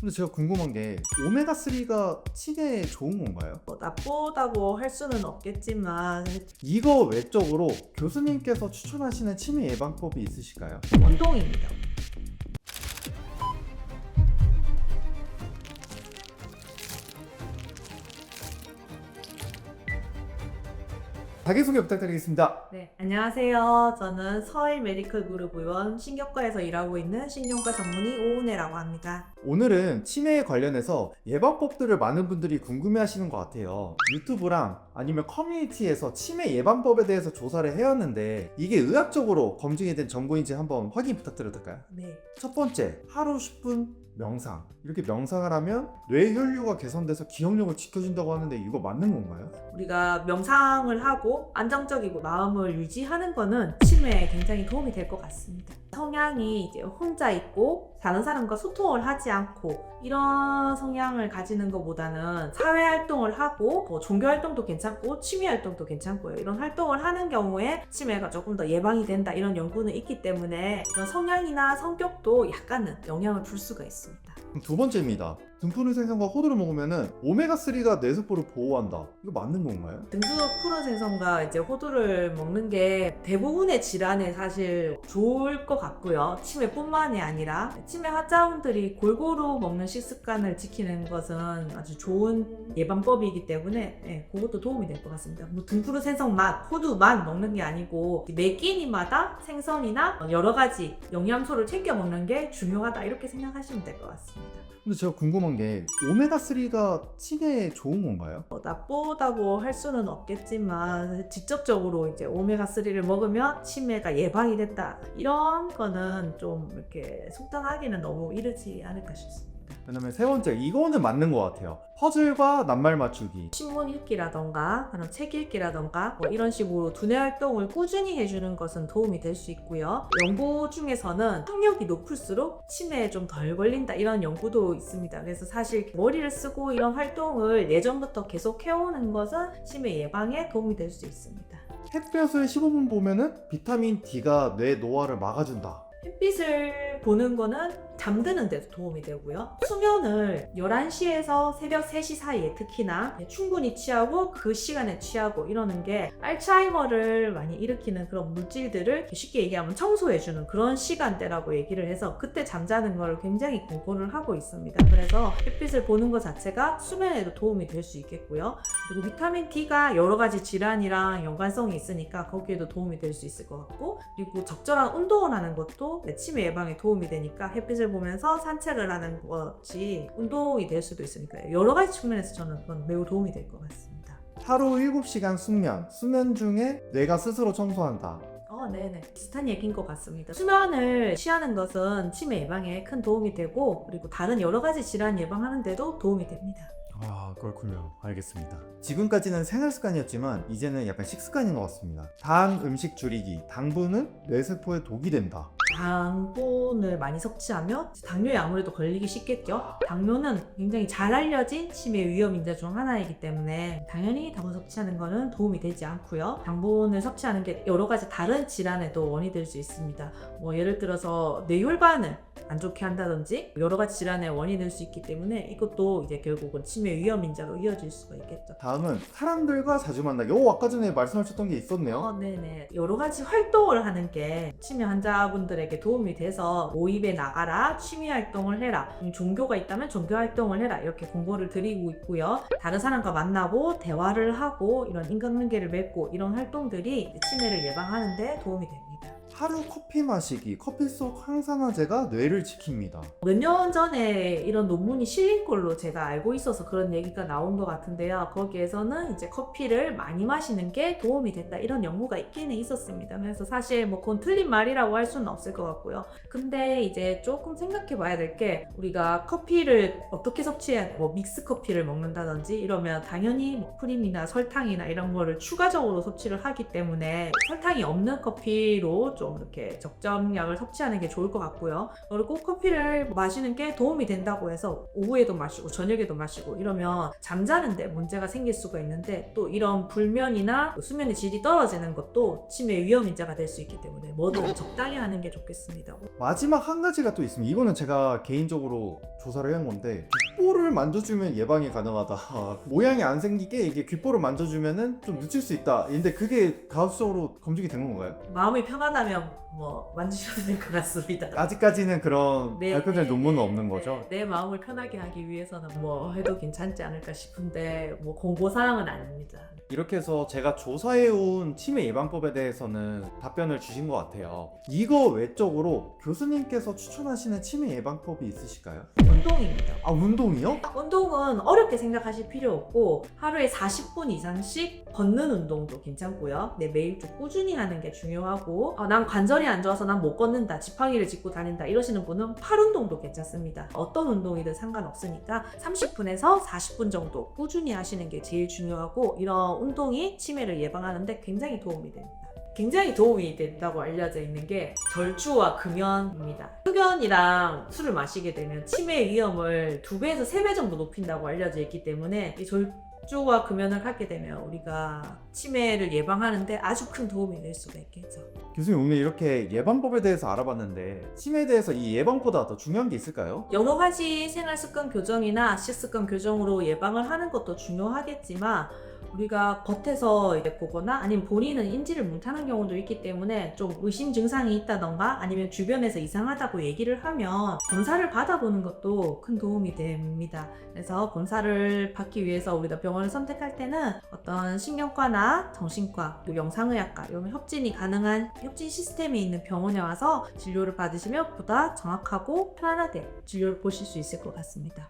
근데 제가 궁금한 게 오메가3가 치매에 좋은 건가요? 나쁘다고 할 수는 없겠지만 이거 외적으로 교수님께서 추천하시는 치매 예방법이 있으실까요? 운동입니다. 자기소개 부탁드리겠습니다. 네, 안녕하세요. 저는 서일 메디컬 그룹 의원 신경과에서 일하고 있는 신경과 전문의 오은혜라고 합니다. 오늘은 치매에 관련해서 예방법들을 많은 분들이 궁금해 하시는 것 같아요. 유튜브랑 아니면 커뮤니티에서 치매 예방법에 대해서 조사를 해왔는데 이게 의학적으로 검증이 된 정보인지 한번 확인 부탁드려도 될까요? 네, 첫 번째, 하루 10분 명상. 이렇게 명상을 하면 뇌 혈류가 개선돼서 기억력을 지켜준다고 하는데 이거 맞는 건가요? 우리가 명상을 하고 안정적이고 마음을 유지하는 거는 치매에 굉장히 도움이 될 것 같습니다. 성향이 이제 혼자 있고 다른 사람과 소통을 하지 않고 이런 성향을 가지는 것보다는 사회 활동을 하고 뭐 종교 활동도 괜찮고 취미 활동도 괜찮고요. 이런 활동을 하는 경우에 치매가 조금 더 예방이 된다 이런 연구는 있기 때문에 이런 성향이나 성격도 약간은 영향을 줄 수가 있습니다. 그럼 두 번째입니다. 등푸른 생선과 호두를 먹으면 오메가3가 뇌세포를 보호한다. 이거 맞는 건가요? 등수 푸른 생선과 이제 호두를 먹는 게 대부분의 질환에 사실 좋을 것 같고요. 치매뿐만이 아니라 치매 환자분들이 골고루 먹는 식습관을 지키는 것은 아주 좋은 예방법이기 때문에 그것도 도움이 될 것 같습니다. 뭐 등푸른 생선만, 호두만 먹는 게 아니고 매 끼니마다 생선이나 여러 가지 영양소를 챙겨 먹는 게 중요하다 이렇게 생각하시면 될 것 같습니다. 근데 제가 궁금한 게 오메가3가 치매에 좋은 건가요? 나쁘다고 할 수는 없겠지만 직접적으로 이제 오메가3를 먹으면 치매가 예방이 됐다 이런 거는 좀 이렇게 속단하기는 너무 이르지 않을까 싶습니다. 왜냐면 세 번째, 이거는 맞는 것 같아요. 퍼즐과 낱말 맞추기. 신문 읽기라던가 그런 책 읽기라던가 뭐 이런 식으로 두뇌 활동을 꾸준히 해주는 것은 도움이 될 수 있고요. 연구 중에서는 학력이 높을수록 치매에 좀 덜 걸린다 이런 연구도 있습니다. 그래서 사실 머리를 쓰고 이런 활동을 예전부터 계속 해오는 것은 치매 예방에 도움이 될 수 있습니다. 햇볕을 15분 보면은 비타민 D가 뇌 노화를 막아준다. 햇빛을 보는 거는 잠드는 데도 도움이 되고요. 수면을 11시에서 새벽 3시 사이에 특히나 충분히 취하고 그 시간에 취하고 이러는 게 알츠하이머를 많이 일으키는 그런 물질들을 쉽게 얘기하면 청소해주는 그런 시간대라고 얘기를 해서 그때 잠자는 걸 굉장히 권고를 하고 있습니다. 그래서 햇빛을 보는 것 자체가 수면에도 도움이 될 수 있겠고요. 그리고 비타민 D가 여러 가지 질환이랑 연관성이 있으니까 거기에도 도움이 될 수 있을 것 같고, 그리고 적절한 운동을 하는 것도 치매 예방에 도움이 되니까 햇빛을 보면서 산책을 하는 것이 운동이 될 수도 있으니까요. 여러 가지 측면에서 저는 그건 매우 도움이 될 것 같습니다. 하루 7시간 수면 중에 뇌가 스스로 청소한다. 네네. 비슷한 얘기인 것 같습니다. 수면을 취하는 것은 치매 예방에 큰 도움이 되고 그리고 다른 여러 가지 질환 예방하는 데도 도움이 됩니다. 아, 그렇군요. 알겠습니다. 지금까지는 생활습관이었지만 이제는 약간 식습관인 것 같습니다. 단 음식 줄이기. 당분은 뇌세포에 독이 된다. 당분을 많이 섭취하면 당뇨에 아무래도 걸리기 쉽겠죠. 당뇨는 굉장히 잘 알려진 치매 위험 인자 중 하나이기 때문에 당연히 당분 섭취하는 것은 도움이 되지 않고요. 당분을 섭취하는 게 여러 가지 다른 질환에도 원인이 될 수 있습니다. 뭐 예를 들어서 뇌혈관을 안 좋게 한다든지 여러 가지 질환의 원인이 될 수 있기 때문에 이것도 이제 결국은 치매 위험 인자로 이어질 수가 있겠죠. 다음은 사람들과 자주 만나기. 아까 전에 말씀하셨던 게 있었네요. 네네. 여러 가지 활동을 하는 게 치매 환자분들에게 도움이 돼서 모임에 나가라, 취미 활동을 해라, 종교가 있다면 종교 활동을 해라 이렇게 공고를 드리고 있고요. 다른 사람과 만나고 대화를 하고 이런 인간관계를 맺고 이런 활동들이 치매를 예방하는 데 도움이 됩니다. 하루 커피 마시기. 커피 속 항산화제가 뇌를 지킵니다. 몇 년 전에 이런 논문이 실린 걸로 제가 알고 있어서 그런 얘기가 나온 것 같은데요. 거기에서는 이제 커피를 많이 마시는 게 도움이 됐다 이런 연구가 있기는 있었습니다. 그래서 사실 뭐 그건 틀린 말이라고 할 수는 없을 것 같고요. 근데 이제 조금 생각해 봐야 될 게 우리가 커피를 어떻게 섭취해 뭐 믹스 커피를 먹는다든지 이러면 당연히 뭐 크림이나 설탕이나 이런 거를 추가적으로 섭취를 하기 때문에 설탕이 없는 커피로 좀 이렇게 적정량을 섭취하는 게 좋을 것 같고요. 그리고 커피를 마시는 게 도움이 된다고 해서 오후에도 마시고 저녁에도 마시고 이러면 잠자는데 문제가 생길 수가 있는데 또 이런 불면이나 수면의 질이 떨어지는 것도 치매 위험 인자가 될 수 있기 때문에 뭐든 적당히 하는 게 좋다. 좋겠습니다. 마지막 한 가지가 또 있습니다. 이거는 제가 개인적으로 조사를 해온 건데 귓볼을 만져주면 예방이 가능하다. 모양이 안 생기게 이게 귓볼을 만져주면은 좀 늦출 수 있다. 근데 그게 과학적으로 검증이 된 건가요? 마음이 편하다면 뭐 만지셔도 될 것 같습니다. 아직까지는 그런 네, 발표된 네, 논문은 네, 없는 네. 거죠? 내 마음을 편하게 하기 위해서는 뭐 해도 괜찮지 않을까 싶은데 뭐 공고사항은 아닙니다. 이렇게 해서 제가 조사해온 치매 예방법에 대해서는 답변을 주신 것 같아요. 이거 외적으로 교수님께서 추천하시는 치매 예방법이 있으실까요? 운동입니다. 아, 운동이요? 운동은 어렵게 생각하실 필요 없고 하루에 40분 이상씩 걷는 운동도 괜찮고요. 네, 매일 좀 꾸준히 하는 게 중요하고 난 관절이 안 좋아서 난 못 걷는다, 지팡이를 짚고 다닌다 이러시는 분은 팔 운동도 괜찮습니다. 어떤 운동이든 상관없으니까 30분에서 40분 정도 꾸준히 하시는 게 제일 중요하고 이런 운동이 치매를 예방하는데 굉장히 도움이 됩니다. 굉장히 도움이 된다고 알려져 있는 게 절주와 금연입니다. 흡연이랑 술을 마시게 되면 치매 위험을 2배에서 3배 정도 높인다고 알려져 있기 때문에 이 절주와 금연을 하게 되면 우리가 치매를 예방하는데 아주 큰 도움이 될 수가 있겠죠. 교수님 오늘 이렇게 예방법에 대해서 알아봤는데 치매에 대해서 이 예방보다 더 중요한 게 있을까요? 여러 가지 생활습관 교정이나 식습관 교정으로 예방을 하는 것도 중요하겠지만 우리가 겉에서 이제 보거나 아니면 본인은 인지를 못하는 경우도 있기 때문에 좀 의심 증상이 있다던가 아니면 주변에서 이상하다고 얘기를 하면 검사를 받아보는 것도 큰 도움이 됩니다. 그래서 검사를 받기 위해서 우리가 병원을 선택할 때는 어떤 신경과나 정신과, 그리고 영상의학과 이런 협진이 가능한 협진 시스템이 있는 병원에 와서 진료를 받으시면 보다 정확하고 편안하게 진료를 보실 수 있을 것 같습니다.